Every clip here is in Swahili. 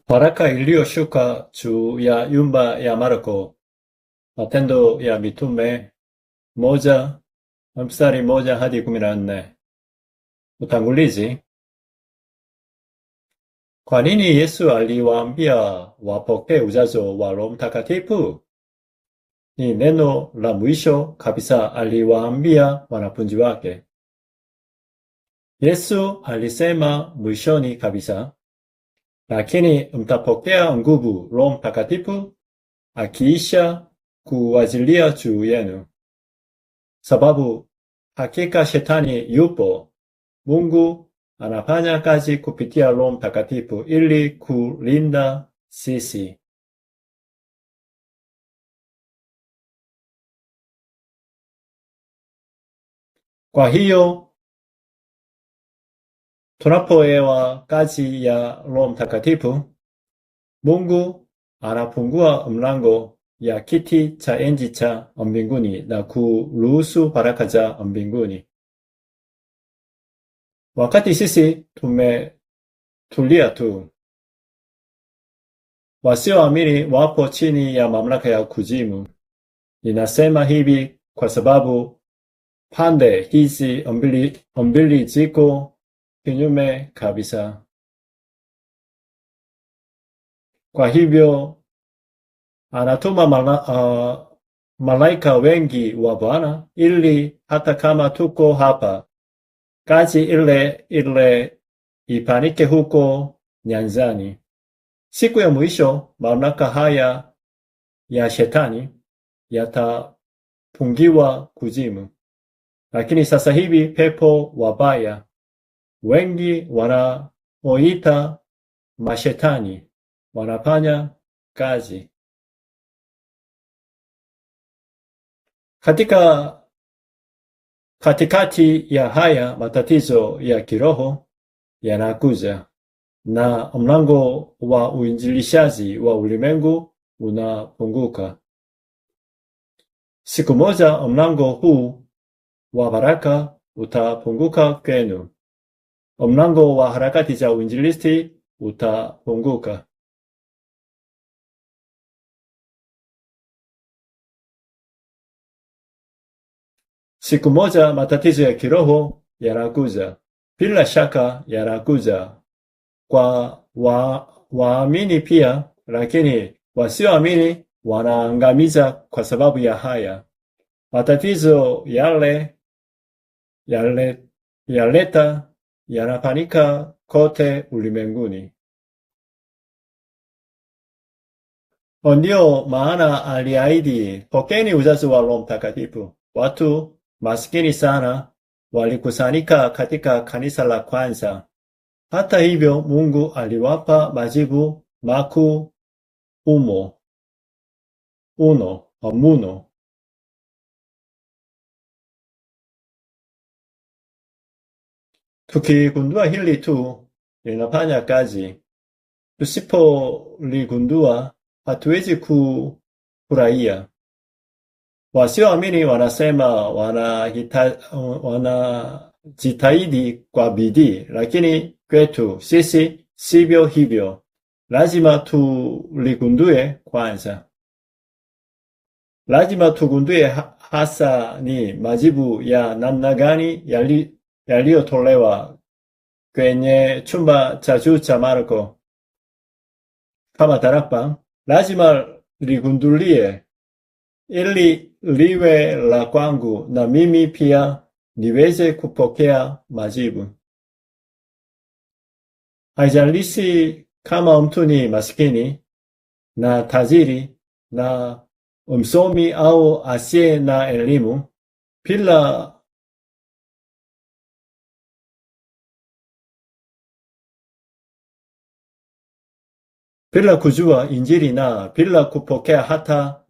Baraka iliyoshuka juu ya nyumba ya Marko. Matendo ya Mitume 1:1-14. Utangulizi. Kwa nini Yesu aliwaambia wapokee ujazo wa Roho Mtakatifu? Ni neno la mwisho kabisa aliwaambia wanafunzi wake. Yesu alisema mwishoni kabisa, lakini mtapokea nguvu Roho Mtakatifu akiisha kuwajilia juu yenu. Sababu hakika shetani yupo. Mungu anafanya kazi kupitia Roho Mtakatifu ili kulinda sisi. Kwa hiyo tunapoelewa kazi ya Roho Mtakatifu, Mungu anafungua mlango ya kiti cha enzi cha mbinguni na kuruhusu baraka za mbinguni. Wakati sisi tumetulia tu, wasioamini wapo chini ya mamlaka ya kuzimu. Ninasema hivi kwa sababu pande hizi mbili ziko kinyume kabisa. Kwa hivyo anatuma malaika wengi wa Bwana ili hata kama tuko hapa, kazi ile ipanike huko nyanzani. Siku ya mwisho mamlaka haya ya shetani yatapungiwa kuzimu. Lakini sasa hivi pepo wabaya wengi wanaoita mashetani wanafanya kazi. Katikati ya haya matatizo ya kiroho yanakuja na mlango wa uinjilishaji wa ulimwengu unafunguka. Siku moja mlango huu wa baraka utafunguka kwenu. Mlango wa harakati za uinjilisti utafunguka. Siku moja matatizo ya kiroho yanakuja. Bila shaka yanakuja kwa waamini pia, lakini wasioamini wanaangamiza kwa sababu ya haya. Matatizo yanafanyika kote ulimwenguni. Ndio maana aliahidi, pokeeni ujazo wa Roho Mtakatifu. Watu maskini sana walikusanyika katika kanisa la kwanza. Hata hivyo Mungu aliwapa majibu makuu muno. Tukigundua hili tu linafanya kazi. Tusipoligundua hatuwezi kufurahia. Wasioamini wanasema wanajitahidi kwa bidii, lakini kwetu sisi sivyo hivyo. Lazima tuligundue kwanza. Lazima tugundue hasa ni majibu ya namna gani yaliyotolewa kwenye chumba cha juu cha Marko. Kama tarafa, lazima ligundulie ili liwe la kwangu na mimi pia niweze kupokea majibu. Haijalishi kama mtu ni maskini na tajiri na msomi au asiye na elimu, bila kujua Injili na bila kupokea hata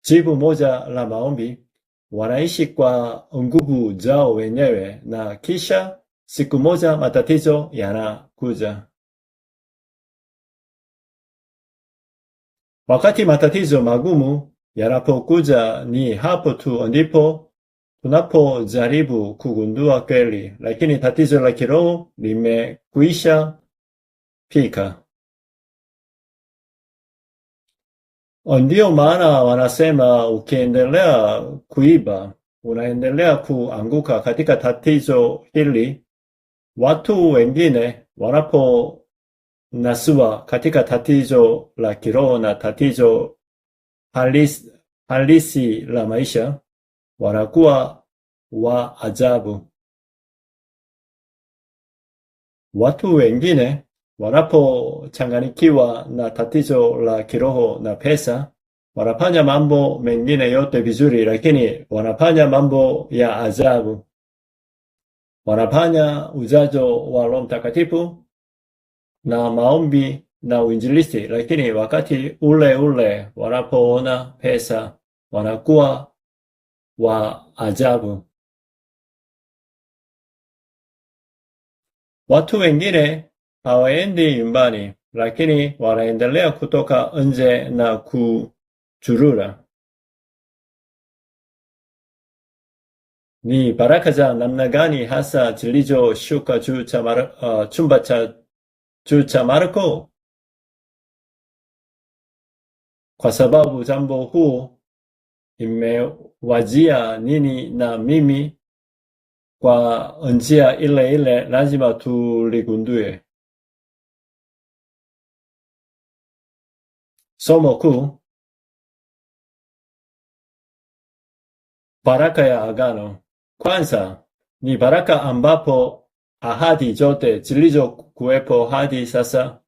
jibu moja la maombi, wanaishi kwa nguvu zao wenyewe na kisha siku moja matatizo yanakuja. Wakati matatizo magumu yanapokuja, ni hapo tu ndipo tunapojaribu kugundua kweli, lakini tatizo la kiroho limekwisha pika. Ndio maana wanasema ukiendelea kuiba, unaendelea kuanguka katika tatizo hili. Watu wengine wanaponasua katika tatizo la kiroho na tatizo halisi la maisha, wanakuwa wa ajabu. Watu wengine wanapochanganyikiwa na tatizo la kiroho na pesa, wanafanya mambo mengine yote vizuri, lakini wanafanya mambo ya ajabu. Wanafanya ujazo wa Roho Mtakatifu na maombi na uinjilisti, lakini wakati ule ule wanapoona pesa wanakuwa wa ajabu. Watu wengine hawaendi nyumbani, lakini wanaendelea kutoka nje na kujurura. Ni baraka za namna gani hasa zilizoshuka chumba cha juu cha Marko? Kwa sababu jambo huu imewajia nini na mimi kwa njia ile ile, lazima tuligundue. Somo kuu: baraka ya agano. Kwanza ni baraka ambapo ahadi zote zilizokuwepo hadi sasa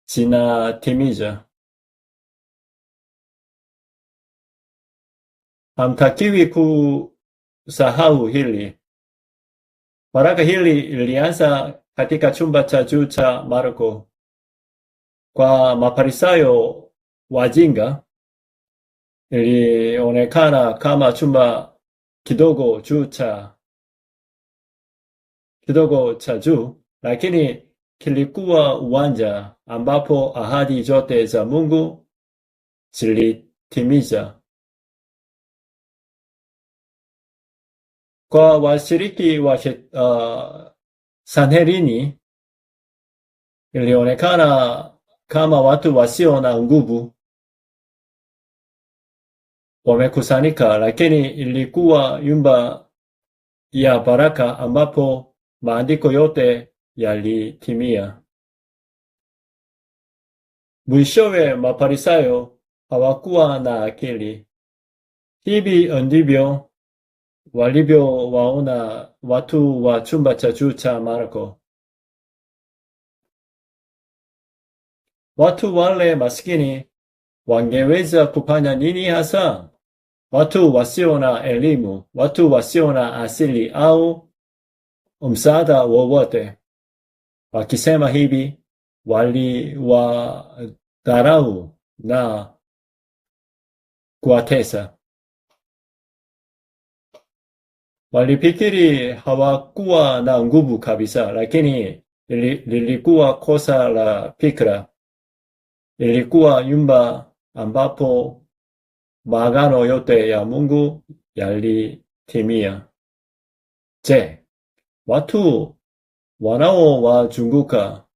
zinatimiza. Hamtakiwi kusahau hili. Baraka hili ilianza katika chumba cha juu cha Marko. Kwa Mafarisayo wajinga, ilionekana kama chumba kidogo cha juu, lakini kilikuwa uwanja ambapo ahadi zote za Mungu zilitimiza. Kwa washiriki wa Sanherini, ilionekana kama watu wasio na nguvu wamekusanyika, lakini ilikuwa nyumba ya baraka ambapo maandiko yote yalitimia. Mwishowe Mafarisayo hawakuwa na akili. Hivi ndivyo walivyowaona watu wa chumba cha juu cha Marko. Watu wale maskini wangeweza kufanya nini hasa? Watu wasio na elimu, watu wasio na asili au msaada wowote. Wakisema hivi, waliwadharau na kuwatesa. Walifikiri hawakuwa na nguvu kabisa, lakini lilikuwa kosa la fikra. Ilikuwa nyumba ambapo maagano yote ya Mungu yalitimia. Je, watu wanaowazunguka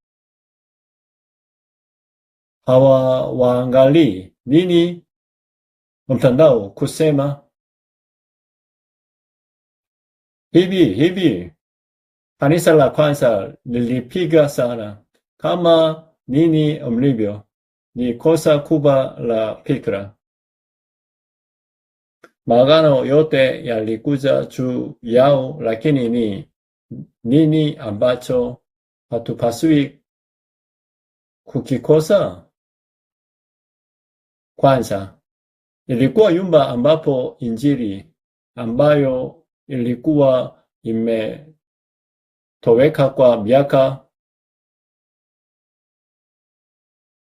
hawaangalii nini mtandao kusema? Hivi kanisa la kwanza lilipiga sana. Kama nini mlivyo, ni kosa kubwa la fikra. Maagano yote yalikuja juu yao, lakini ni nini ambacho hatupaswi kukikosa? Kwanza, ilikuwa nyumba ambapo Injili ambayo ilikuwa imetoweka kwa miaka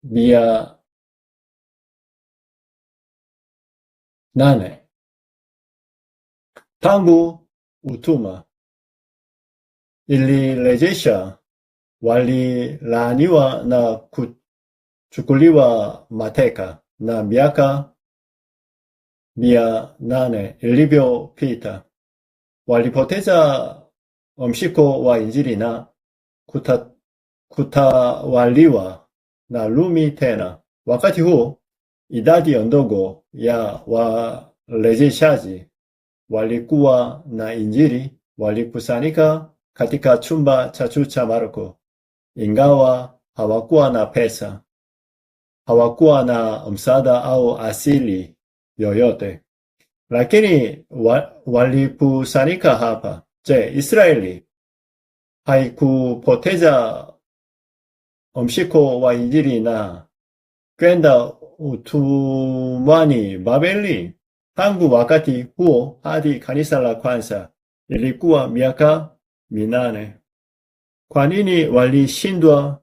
800 tangu utumwa ilirejesha. Walilaaniwa na kuchukuliwa mateka, na miaka 800 ilivyopita walipoteza mshiko wa Injili na kutawaliwa na Rumi tena. Wakati huo idadi ndogo ya warejeshaji walikuwa na Injili walikusanyika katika chumba cha juu cha Marko. Ingawa hawakuwa na pesa, hawakuwa na msaada au asili yoyote, lakini walikusanyika hapa. Je, Israeli haikupoteza mshiko wa Injili na kwenda utumwani Babeli? Tangu wakati huo hadi kanisa la kwanza ilikuwa miaka 8. Kwa nini walishindwa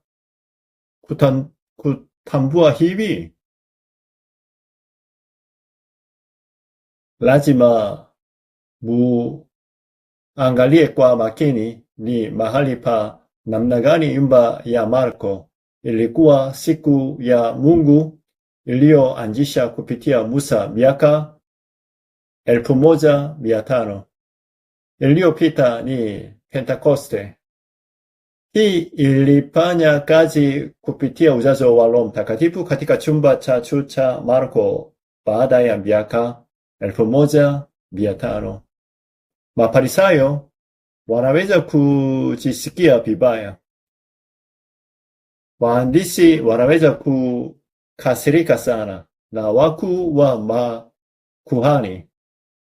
kutambua hivi? Lazima muangalie kwa makini ni mahali pa namna gani nyumba ya Marko ilikuwa siku ya Mungu iliyoanzisha kupitia Musa miaka 1500 iliyopita. Ni Pentekoste. Hii ilifanya kazi kupitia ujazo wa Roho Mtakatifu katika chumba cha juu cha Marko baada ya miaka 1500. Mafarisayo wanaweza kujisikia vibaya. Waandishi wanaweza kukasirika sana, na wakuu wa makuhani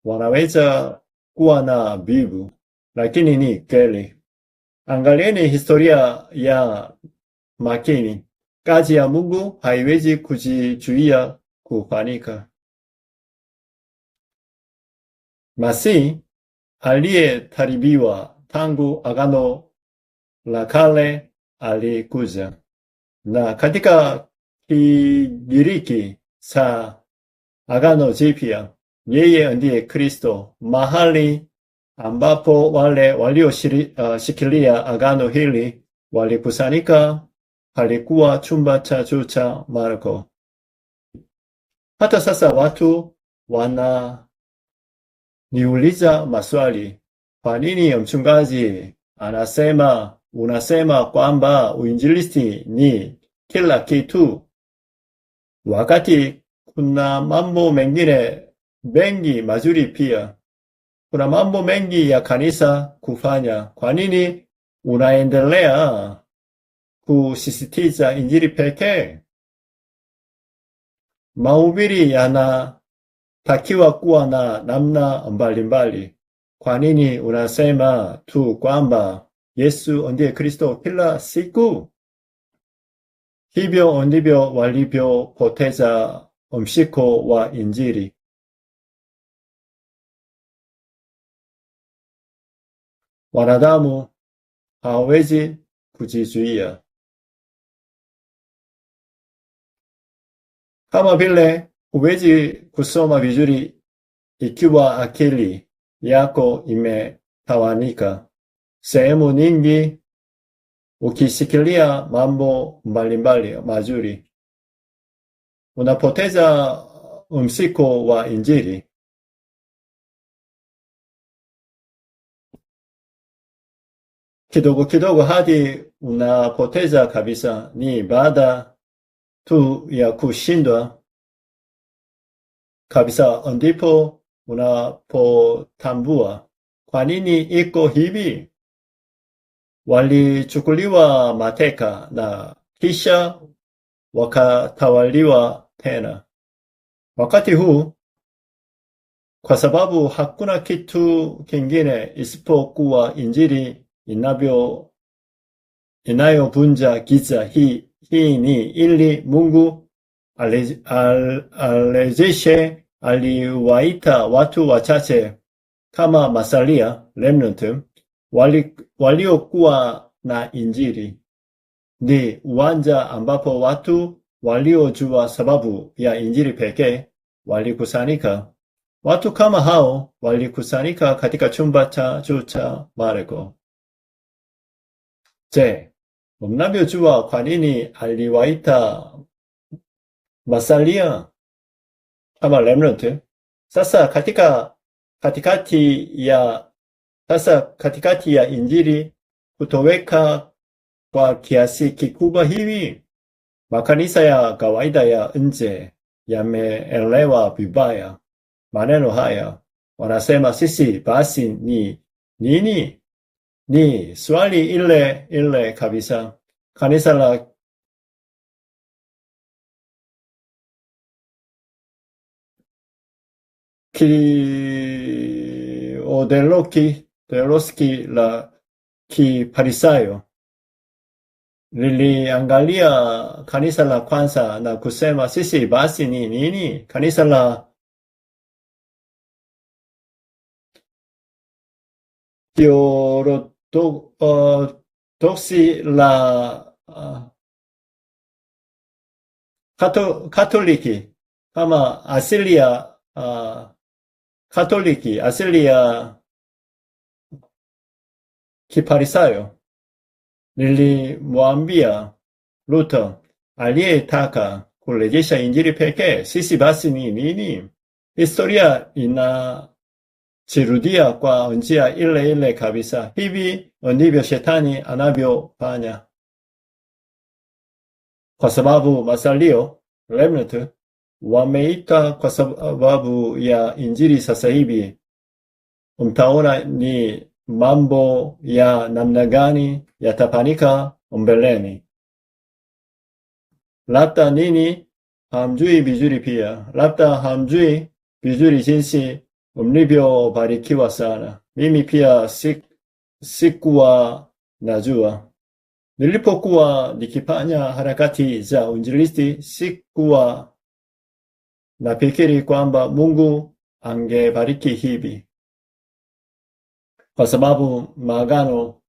wanaweza kuwa na bibu, lakini ni kweli. Angalieni historia ya makini. Kazi ya Mungu haiwezi kujizuia kufanyika. Masihi aliyetaribiwa tangu Agano la Kale alikuja, na katika Kigiriki cha Agano Jipya yeye ndiye Kristo. Mahali ambapo wale walioshikilia agano hili walikusanyika palikuwa chumba cha juu cha Marko. Hata sasa watu wananiuliza maswali. Kwa nini mchungaji unasema kwamba uinjilisti ni kila kitu, wakati kuna mambo mengine mengi mazuri pia? Kuna mambo mengi ya kanisa kufanya. Kwa nini unaendelea kusisitiza Injili pekee? Mahubiri yanatakiwa kuwa na namna mbalimbali. Kwa nini unasema tu kwamba Yesu ndiye Kristo kila siku? Hivyo ndivyo walivyopoteza mshiko wa Injili. Wanadamu hawawezi kujizuia. Kama vile huwezi kusoma vizuri ikiwa akili yako imetawanika sehemu nyingi, ukishikilia mambo mbalimbali mazuri, unapoteza mshiko wa Injili. Kidogo kidogo hadi unapoteza kabisa. Ni baada tu ya kushindwa kabisa ndipo unapotambua kwa nini iko hivi. Walichukuliwa mateka na kisha wakatawaliwa tena. Wakati huu, kwa sababu hakuna kitu kingine isipokuwa Injili inayovunja giza, hii ni ili Mungu alejeshe. Aliwaita watu wachache kama masalia, remnant, waliokuwa na Injili. Ni uwanja ambapo watu waliojua sababu ya Injili pekee walikusanyika. Watu kama hao walikusanyika katika chumba cha juu cha Marko. Je, mnavyojua kwa nini aliwaita masalia kama remnant? Sasa katikati ya Injili kutoweka kwa kiasi kikubwa hivi. Makanisa ya kawaida ya nje yameelewa vibaya maneno haya. Wanasema sisi basi ni nini? Ni swali ile ile kabisa. Kanisa la Theoloski la Kifarisayo liliangalia kanisa la kwanza na kusema sisi basi ni nini? Kanisa la Orthodoksi la Katoliki kama asili ya Katoliki, asili ya Kifarisayo lilimwambia Luther aliyetaka kurejesha Injili pekee, sisi basi ni nini? Historia inajirudia kwa njia ile ile kabisa. Hivi ndivyo shetani anavyofanya. Kwa sababu masalio remnant wameita kwa sababu ya Injili sasa hivi, mtaona ni mambo ya namna gani yatafanyika mbeleni. Labda nini hamjui vizuri pia. Labda hamjui vizuri jinsi mlivyobarikiwa sana. Mimi pia sikuwa najua. Nilipokuwa nikifanya harakati za uinjilisti, sikuwa nafikiri kwamba Mungu angebariki hivi. Kwa sababu maagano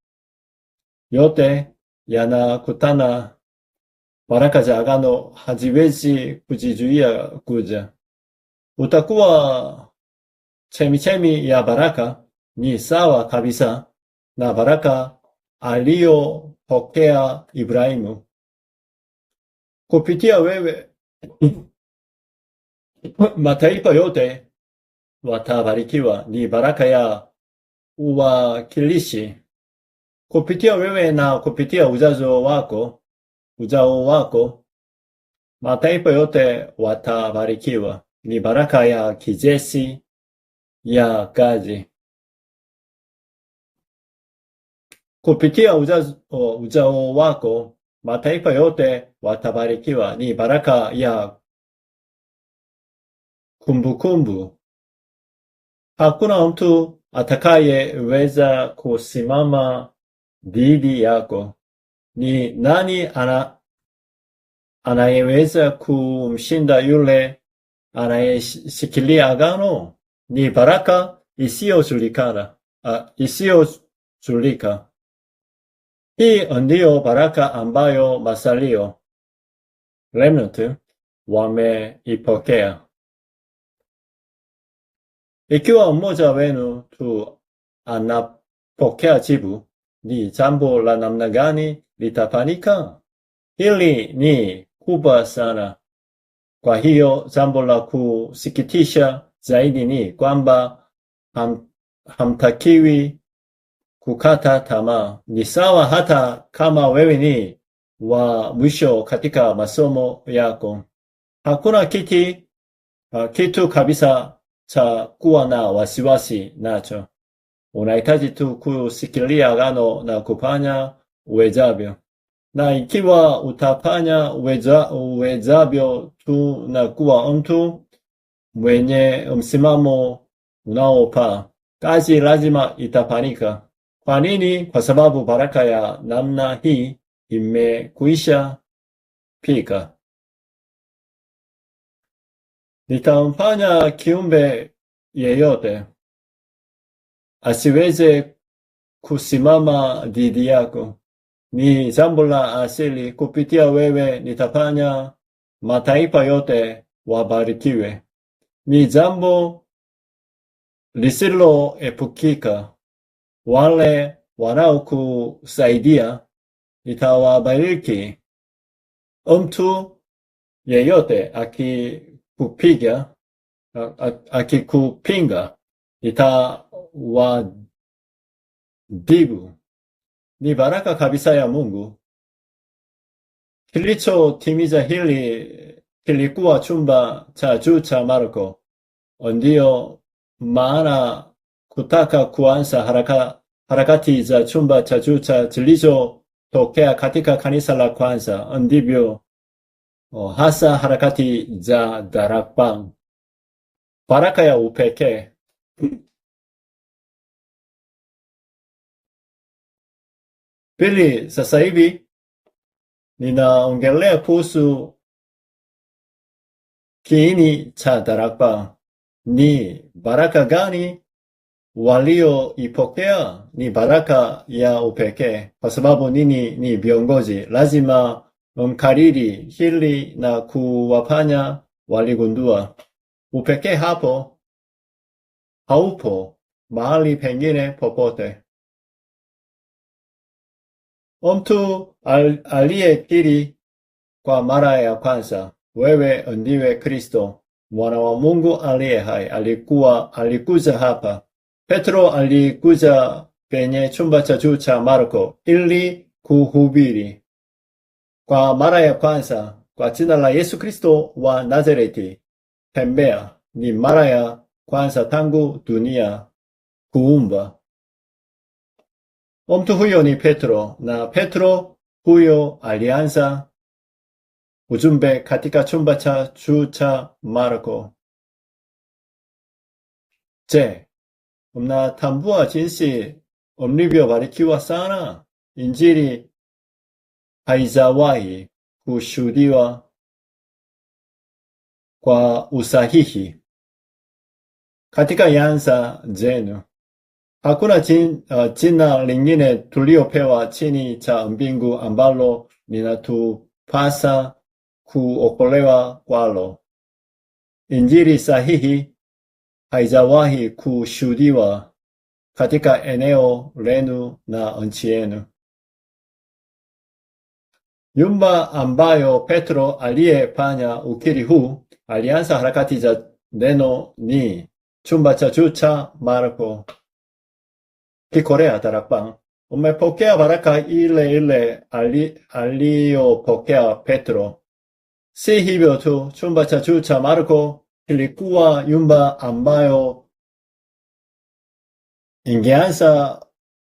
yote yanakutana, baraka za agano haziwezi kujizuia kuja. Utakuwa chemichemi ya baraka ni sawa kabisa na baraka aliyopokea Ibrahimu. Kupitia wewe mataifa yote watabarikiwa, ni baraka ya uwakilishi. Kupitia wewe na kupitia uzao wako mataifa yote watabarikiwa, ni baraka ya kijeshi ya kazi. Kupitia uzao wako mataifa yote watabarikiwa, ni baraka ya kumbukumbu. Hakuna mtu atakayeweza kusimama dhidi yako. Ni nani anayeweza kumshinda yule anayeshikilia agano? Ni baraka isiyozulika. Hii ndiyo baraka ambayo masalio remnant wameipokea. Ikiwa mmoja wenu tu anapokea jibu, ni jambo la namna gani litafanyika? Hili ni kubwa sana. Kwa hiyo jambo la kusikitisha zaidi ni kwamba hamtakiwi kukata tamaa. Ni sawa hata kama wewe ni wa mwisho katika masomo yako. Hakuna kitu kabisa cha kuwa na wasiwasi nacho. Unahitaji tu kusikilia agano na kufanya uwezavyo. Na ikiwa utafanya uwezavyo tu na kuwa mtu mwenye msimamo unaopaa, kazi lazima itafanyika. Kwa nini? Kwa sababu baraka ya namna hii imekwisha fika. Nitamfanya kiumbe yeyote asiweze kusimama dhidi yako. Ni jambo la asili. Kupitia wewe nitafanya mataifa yote wabarikiwe. Ni jambo lisiloepukika. Wale wanaokusaidia nitawabariki. Mtu yeyote akikupinga nitawadhibu. Ni baraka kabisa ya Mungu Kilichotimiza kilikuwa chumba cha juu cha Marko. Ndio maana kutaka kuanza harakati za chumba cha juu zilizotokea katika kanisa la kwanza, ndivyo hasa harakati za Darakbang. Baraka ya upekee. Pili, sasa hivi ninaongelea kuhusu kiini cha Darakbang. Ni baraka gani walioipokea? Ni baraka ya upekee. Kwa sababu nini? Ni viongozi lazima mkariri hili na kuwafanya waligundua. Upekee hapo haupo mahali pengine popote. Mtu aliyekiri kwa mara ya kwanza, wewe ndiwe Kristo, mwana wa Mungu aliye hai, alikuja hapa. Petro alikuja penye chumba cha juu cha Marko ili kuhubiri kwa mara ya kwanza kwa jina la Yesu Kristo wa Nazareti. Tembea ni mara ya kwanza tangu dunia kuumba. Mtu huyo ni Petro, na Petro huyo alianza ujumbe katika chumba cha juu cha Marko. Je, mnatambua jinsi mlivyobarikiwa sana? Injili haijawahi kushuhudiwa kwa usahihi katika nyanza zenu. Hakuna jina lingine tuliopewa chini cha mbingu ambalo linatupasa kuokolewa kwalo. Injili sahihi haijawahi kushuhudiwa katika eneo lenu na nchi yenu. Nyumba ambayo Petro aliyefanya ukiri huu alianza harakati za neno ni chumba cha juu cha Marko. Kikorea Darakbang. Umepokea baraka ile ile aliyopokea Petro. Si hivyo tu, chumba cha juu cha Marko kilikuwa nyumba ambayo ingeanza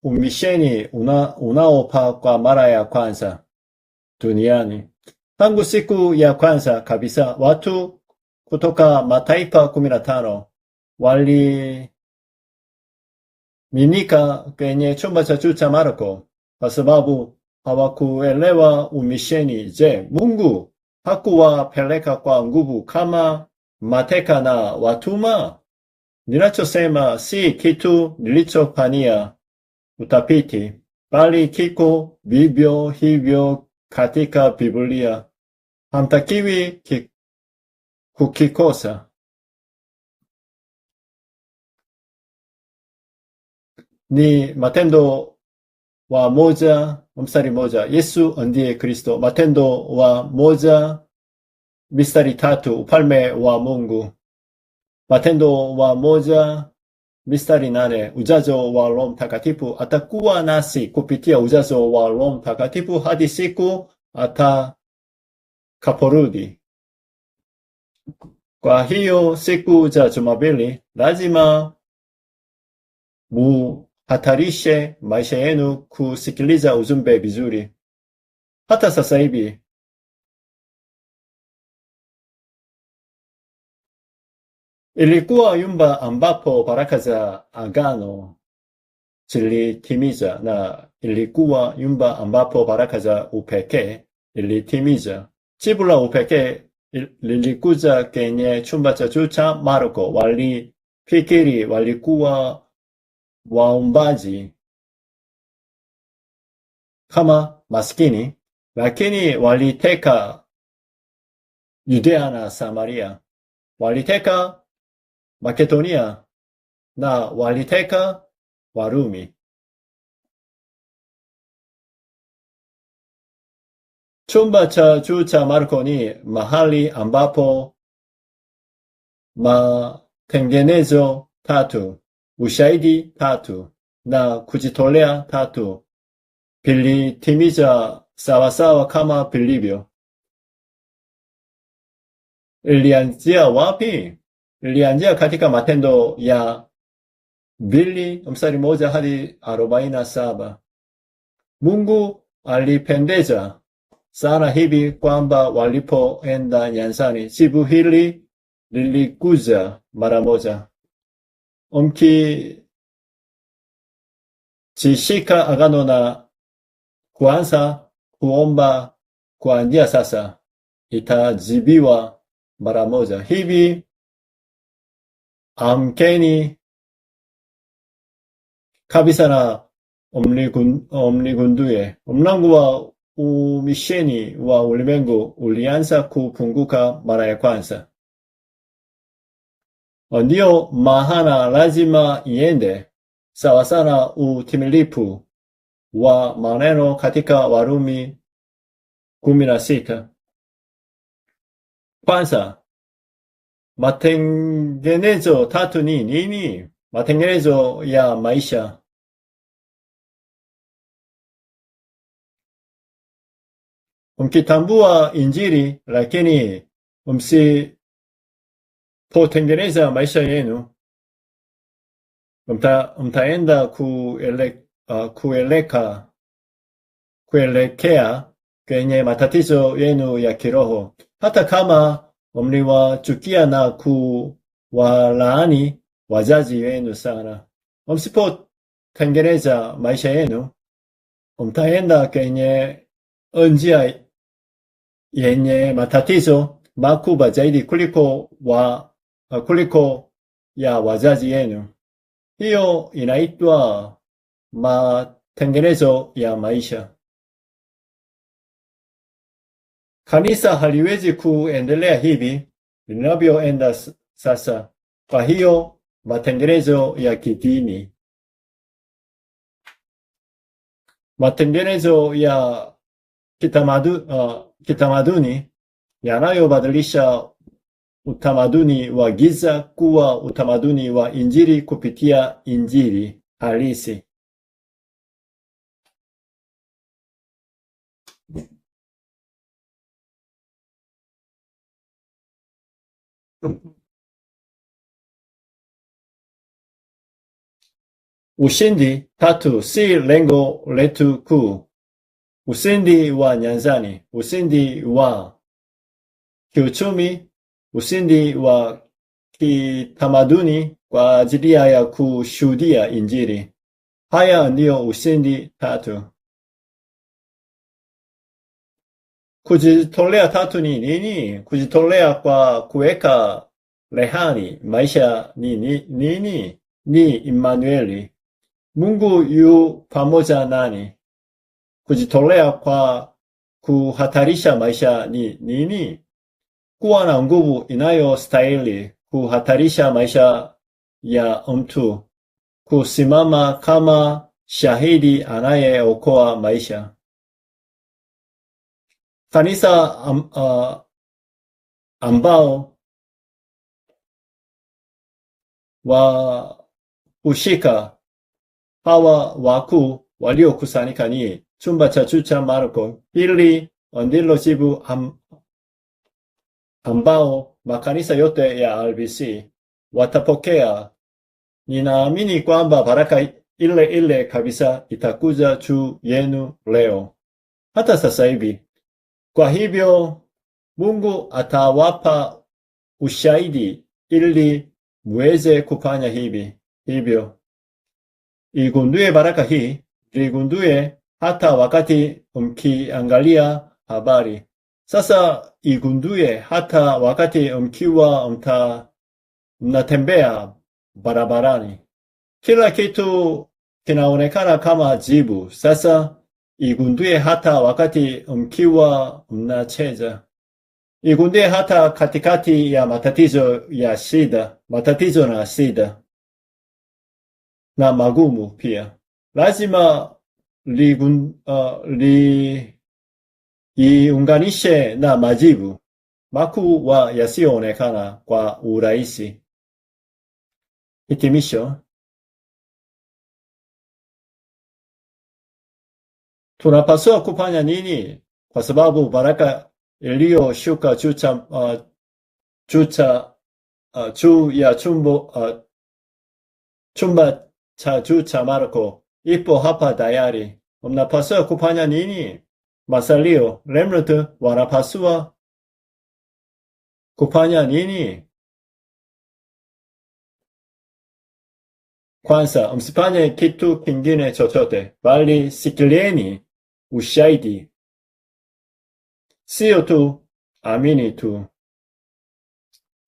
umisheni unaopaa kwa mara ya kwanza duniani. Tangu siku ya kwanza kabisa, watu kutoka mataifa 15 waliminika kwenye chumba cha juu cha Marko kwa sababu hawakuelewa umisheni. Je, Mungu hakuwapeleka kwa nguvu kama mateka na watumwa? Ninachosema si kitu nilichofanyia utafiti, bali kiko vivyo hivyo katika Biblia. Hamtakiwi kukikosa. Ni Matendo wa 1:1. Yesu ndiye Kristo. Matendo wa 1:3. Ufalme wa Mungu. Matendo wa 1:8. Ujazo wa Roho Mtakatifu atakuwa nasi kupitia ujazo wa Roho Mtakatifu hadi siku atakaporudi. Kwa hiyo siku za Jumapili lazima muhatarishe maisha yenu kusikiliza ujumbe vizuri. Hata sasa hivi ilikuwa nyumba ambapo baraka za agano zilitimiza, na ilikuwa nyumba ambapo baraka za upekee ilitimiza. Jibu la upekee lilikuja kwenye chumba cha juu cha Marko. Walifikiri walikuwa waombaji kama maskini, lakini waliteka Yudea na Samaria, waliteka Makedonia na waliteka Warumi. Chumba cha juu cha Marko ni mahali ambapo matengenezo 3, ushahidi 3 na kujitolea 3 vilitimiza sawasawa kama vilivyo. Ilianzia wapi? Ilianzia katika Matendo ya 2:1 hadi 47. Mungu alipendeza sana hivi kwamba walipoenda nyanjani, jibu hili lilikuja mara moja. Mkijishika agano na kuanza kuomba kuanzia sasa, itajibiwa mara moja. Hivi amkeni kabisa na omnigunduye. Mlango wa umisheni wa ulimwengu ulianza kupunguka mara ya kwanza. Ndio maana lazima iende sawa sana utimilifu wa maneno katika Warumi 16. Kwanza, matengenezo tatu ni nini? Matengenezo ya maisha. Mkitambua Injili lakini msipotengeneza maisha yenu, mtaenda kuelekea kwenye matatizo yenu ya kiroho. Hata kama mliwachukia na kuwalaani wazazi wenu sana, msipotengeneza maisha yenu, mtaenda kwenye njia yenye matatizo makubwa zaidi kuliko ya wazazi yenu. Hiyo inaitwa matengenezo ya maisha. Kanisa haliwezi kuendelea hivi linavyoenda sasa. Kwa hiyo matengenezo ya kidini, matengenezo ya kitamaduni yanayobadilisha utamaduni wa giza kuwa utamaduni wa Injili kupitia Injili halisi. Ushindi tatu si lengo letu kuu. Ushindi wa nyanjani, ushindi wa kiuchumi, ushindi wa kitamaduni kwa ajili ya kushuhudia Injili. Haya ndio ushindi tatu. Kujitolea tatu ni nini? Kujitolea kwa kuweka rehani maisha ni nini? Ni Immanueli. Mungu yu pamoja nani. Kujitolea kwa kuhatarisha maisha ni nini? Kuwa na nguvu inayostahili kuhatarisha maisha ya mtu. Kusimama kama shahidi anayeokoa maisha. Kanisa ambao wa ushika hawa wakuu waliokusanyika ni chumba cha juu cha Marko. Hili ndilo jibu ambao makanisa yote ya RBC watapokea. Ninaamini kwamba baraka ile kabisa itakuja juu yenu leo, hata sasa hivi. Kwa hivyo Mungu atawapa ushahidi ili muweze kufanya hivyo. Igundue baraka hii, igundue hata wakati mkiangalia habari. Sasa igundue hata wakati mkiwa mnatembea barabarani. Kila kitu kinaonekana kama jibu. Sasa igundue hata wakati mkiwa mnacheza. Igundue hata katikati ya matatizo na shida na magumu pia. Lazima iunganishe na majibu makuu yasiyoonekana kwa urahisi. Hitimisho. tunapaswa kufanya nini? Kwa sababu baraka iliyoshuka juu ya chumba cha juu cha Marko ipo hapa tayari. Mnapaswa kufanya nini? Masalio, remnant wanapaswa kufanya nini? Kwanza, msifanye kitu kingine chochote, bali sikilieni ushahidi. Sio tu amini tu.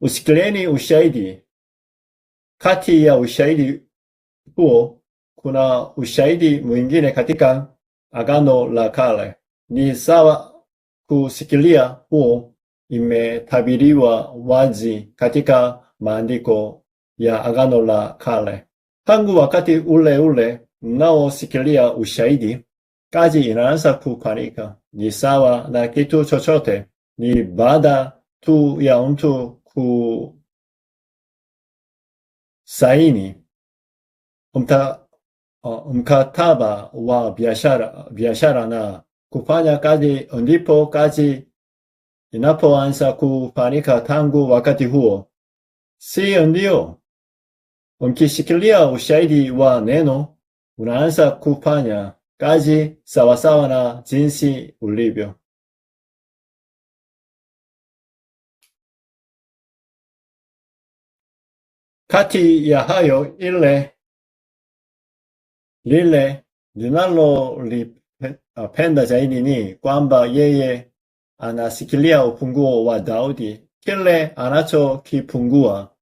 Usikilieni ushahidi. Kati ya ushahidi huo, kuna ushahidi mwingine katika Agano la Kale. Ni sawa kusikilia huo imetabiriwa wazi katika maandiko ya Agano la Kale. Tangu wakati ule ule mnaosikilia ushahidi, kazi inaanza kufanyika. Ni sawa na kitu chochote. Ni baada tu ya mtu kusaini mkataba wa biashara na kufanya kazi, ndipo kazi inapoanza kufanyika. Tangu wakati huo, si ndio? Mkishikilia ushahidi wa neno, unaanza kufanya kazi sawasawa na jinsi ulivyo. Kati ya hayo, lile linalolipenda zaidi ni kwamba yeye anasikilia ufunguo wa Daudi. Kile anachokipungua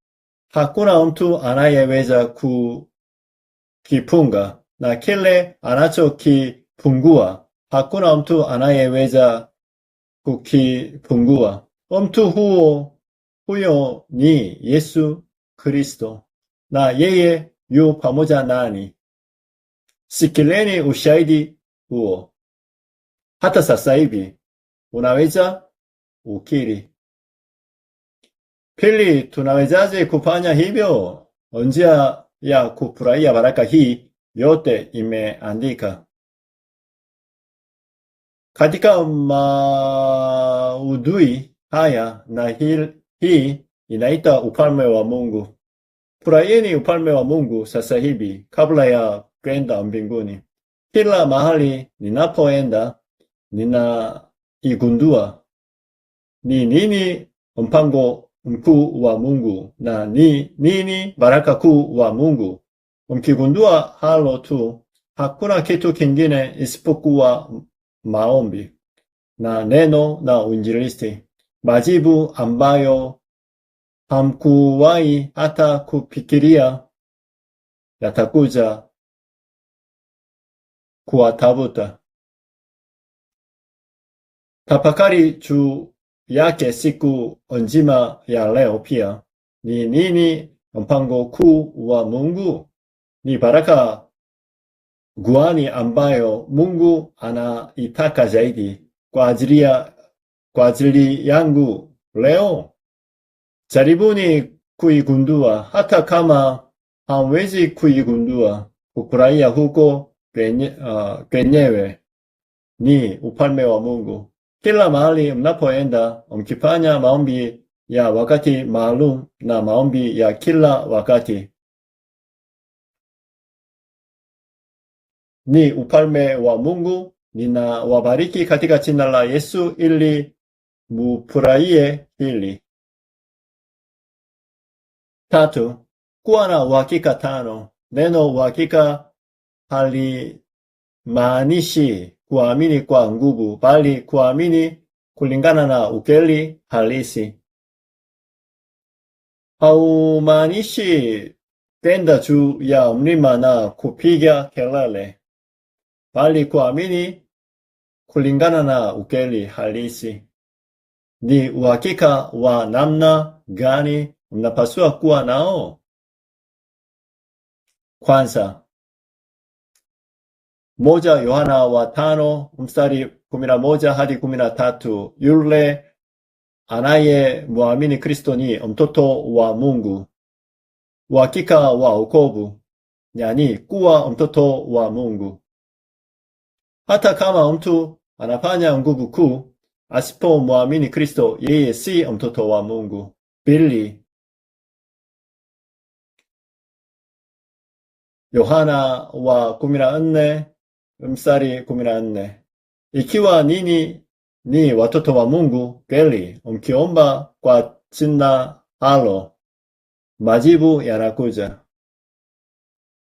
hakuna mtu anayeweza kukipunga, na kile anachokipungua hakuna mtu anayeweza kukipungua. Mtu huyo ni Yesu Kristo, na yeye yu pamoja nani. Sikileni ushahidi huo. Hata sasa hivi unaweza ukiri. Pili, tunawezaje kufanya hivyo? Njia ya kufurahia baraka hii yote imeandika katika maudhui haya, na hii inaita ufalme wa Mungu. Furahieni ufalme wa Mungu sasa hivi kabla ya kwenda mbinguni. Kila mahali ninapoenda ninaigundua ni nini mpango mkuu wa Mungu na ni nini baraka kuu wa Mungu. Mkigundua halo tu, hakuna kitu kingine isipokuwa maombi na neno na uinjilisti, majibu ambayo hamkuwahi hata kufikiria yatakuja kuwatafuta. Tafakari juu yake siku nzima ya leo pia. Ni nini mpango kuu wa Mungu? Ni baraka gani ambayo Mungu anaitaka zaidi kwa ajili yangu leo? Jaribuni kuigundua. Hata kama hamwezi kuigundua, kufurahia huko kwenyewe ni ufalme wa Mungu. Kila mahali mnapoenda, mkifanya maombi ya wakati maalum na maombi ya kila wakati, ni ufalme wa Mungu. Ninawabariki katika jina la Yesu ili mufurahie hili. 3. Kuwa na uhakika. 5. Neno uhakika halimaanishi kuamini kwa nguvu, bali kuamini kulingana na ukweli halisi. Haumaanishi kwenda juu ya mlima na kupiga kelele, bali kuamini kulingana na ukweli halisi. Ni uhakika wa namna gani mnapaswa kuwa nao? Kwanza, 1 Yohana wa 5 mstari 11 hadi 13. Yule anayemwamini Kristo ni mtoto wa Mungu. Uhakika wa wokovu, yani kuwa mtoto wa Mungu. Hata kama mtu anafanya nguvu kuu, asipomwamini Kristo, yeye si mtoto wa Mungu. Pili, Yohana wa 14 mstari 14. Ikiwa ninyi ni watoto wa Mungu kweli, mkiomba kwa jina hilo, majibu yanakuja.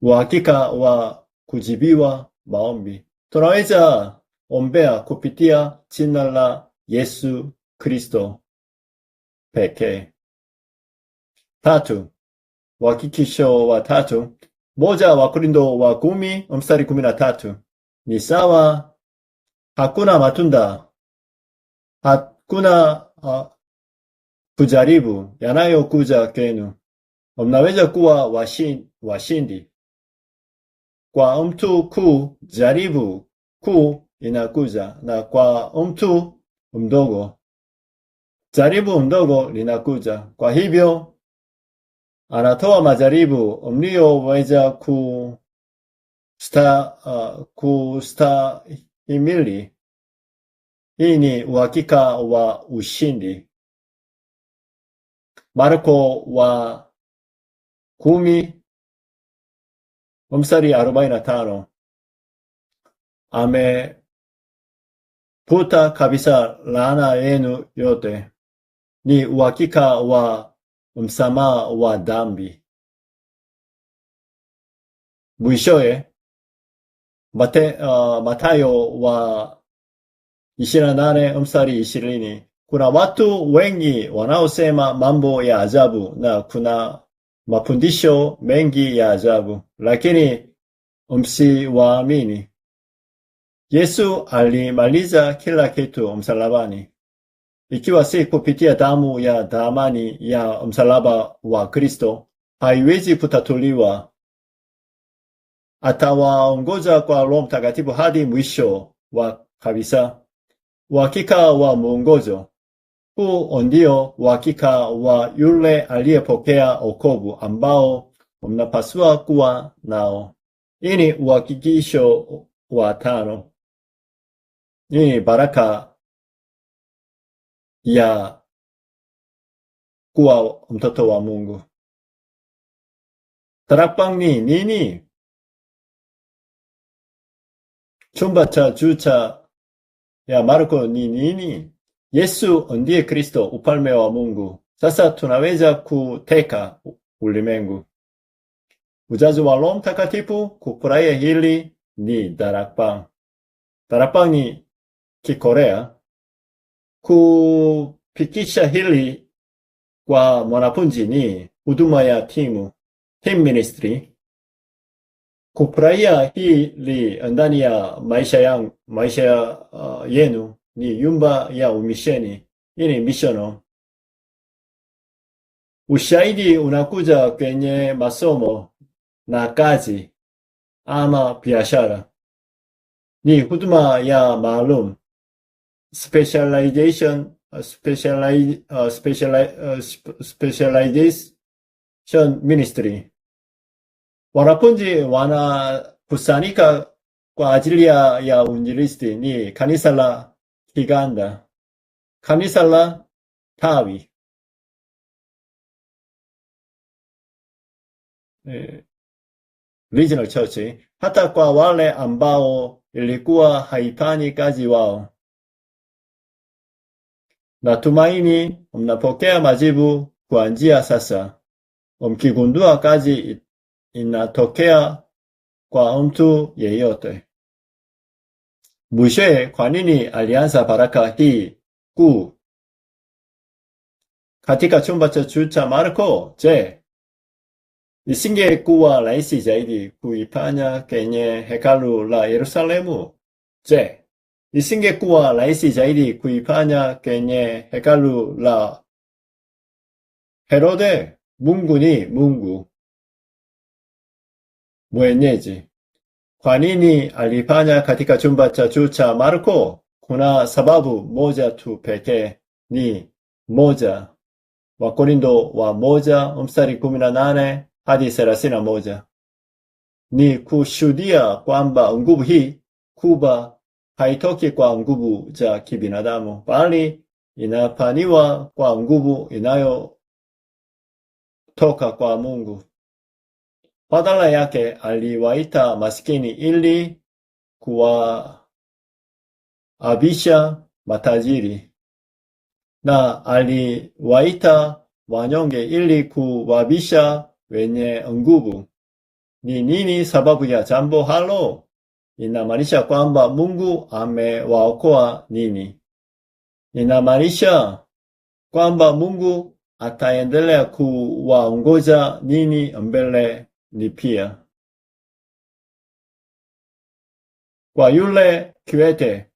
Uhakika wa kujibiwa maombi. Tunaweza ombea kupitia jina la Yesu Kristo pekee. Tatu, uhakikisho wa tatu, moja Wakorintho wa 10 mstari 13. Ni sawa, hakuna matunda, hakuna kujaribu yanayokuja kwenu. Mnaweza kuwa washindi. Kwa mtu kuu, jaribu kuu inakuja, na kwa mtu mdogo, jaribu mdogo linakuja. Kwa hivyo, anatoa majaribu mlioweza kustahimili. Hii ni uhakika wa ushindi. Marko wa 10 mstari 45. Amefuta kabisa laana yenu yote. Ni uhakika wa msamaha wa dhambi. Mwishowe, Mathayo wa 28 mstari 20. Kuna watu wengi wanaosema mambo ya ajabu na kuna mafundisho mengi ya ajabu, lakini msiwaamini. Yesu alimaliza kila kitu msalabani. Ikiwa si kupitia damu ya thamani ya msalaba wa Kristo, haiwezi kutatuliwa. Atawaongoza kwa Roho Mtakatifu hadi mwisho wa kabisa. Uhakika wa mwongozo. Huu ndio uhakika wa yule aliyepokea wokovu ambao mnapaswa kuwa nao. Hii ni uhakikisho wa 5. Hii ni baraka ya kuwa mtoto wa Mungu. Darak방 ni nini? Chumba cha juu ya Marko ni nini? Yesu ndiye Kristo, ufalme wa Mungu. Sasa tunaweza kuteka ulimwengu. Ujazo wa Roho Mtakatifu, kufurahia hili ni darak방. Darak방 ni Kikorea. Kufikisha hili kwa mwanafunzi ni huduma ya team ministry. Kufurahia hili ndani ya maisha yenu ni nyumba ya umisheni. Hii ni missiono. Ushahidi unakuja kwenye masomo na kazi ama biashara. Ni huduma ya maalum. Specialization ministry. Wanafunzi wanakusanyika kwa ajili ya uinjilisti ni kanisa la Kiganda, kanisa la tawi. Regional church. Hata kwa wale ambao ilikuwa haifanyi kazi wao. Natumaini mnapokea majibu kwa njia sasa. Mkigundua kazi inatokea kwa mtu yeyote. Mwishowe, kwa nini alianza baraka hii kuu katika chumba cha juu cha Marko? Je, isingekuwa rahisi zaidi kuifanya kwenye hekalu la Yerusalemu? Je, isingekuwa rahisi zaidi kuifanya kwenye hekalu la Herode? Mungu ni Mungu mwenyeji. Kwa nini alifanya katika chumba cha juu cha Marko? Kuna sababu moja tu pekee, ni moja. Wakorintho wa 1 mstari 18 hadi 31. Ni kushuhudia kwamba nguvu hii kubwa haitoki kwa nguvu za kibinadamu, bali inapaniwa kwa nguvu inayotoka kwa Mungu. Badala yake aliwaita maskini ili kuwaabisha matajiri, na aliwaita wanyonge ili kuwaabisha wenye nguvu. Ni nini sababu ya jambo halo? Inamaanisha kwamba Mungu amewaokoa nini? Inamaanisha kwamba Mungu ataendelea kuwaongoza nini mbele ni pia. Kwa yule kiwete,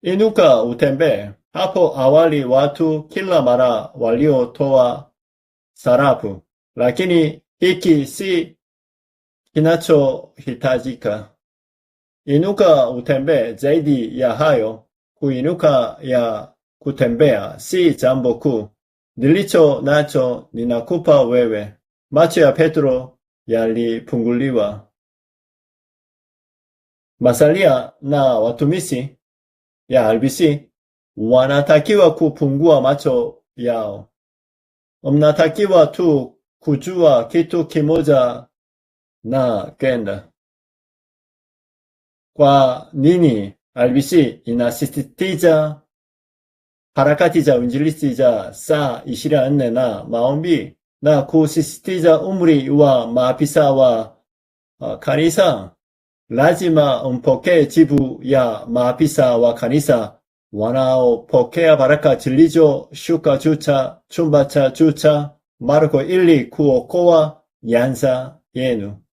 inuka utembee. Hapo awali watu kila mara waliotoa sarafu, lakini hiki si kinachohitajika. Inuka utembee. Zaidi ya hayo, kuinuka ya kutembea si jambo kuu. Nilicho nacho ninakupa wewe. Macho ya Petro yalifunguliwa. Masalia na watumishi ya RBC wanatakiwa kupungua macho yao. Mnatakiwa tu kujua kitu kimoja na kenda. Kwa nini RBC inasisitiza harakati za uinjilisti za saa 24 na maombi na kusisitiza umri wa maafisa wa kanisa? Lazima mpokee jibu ya maafisa wa kanisa wanaopokea baraka zilizoshuka juu cha chumba cha juu cha Marko ili kuokoa nyanza yenu.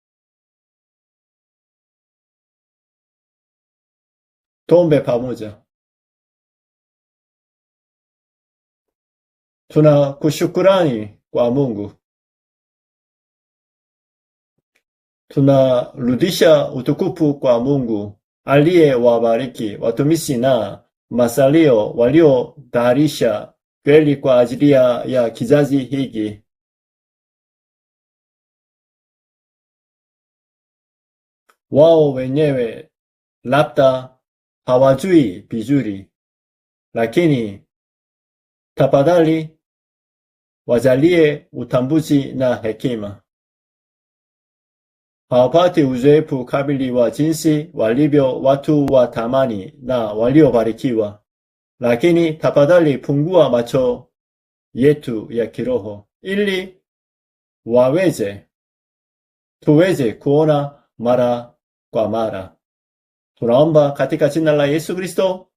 Tuombe pamoja. Tunakushukurani kwa Mungu. Tunarudisha utukufu kwa Mungu aliyewabariki watumishi na masalio waliotayarisha kweli kwa ajili ya kizazi hiki. Wao wenyewe labda hawajui vizuri, lakini tafadhali wajalie utambuzi na hekima. Hawapati uzoefu kamili wa jinsi walivyo watu wa thamani na waliobarikiwa, lakini tafadhali fungua macho yetu ya kiroho ili tuweze kuona mara kwa mara. Tunaomba katika jina la Yesu Kristo.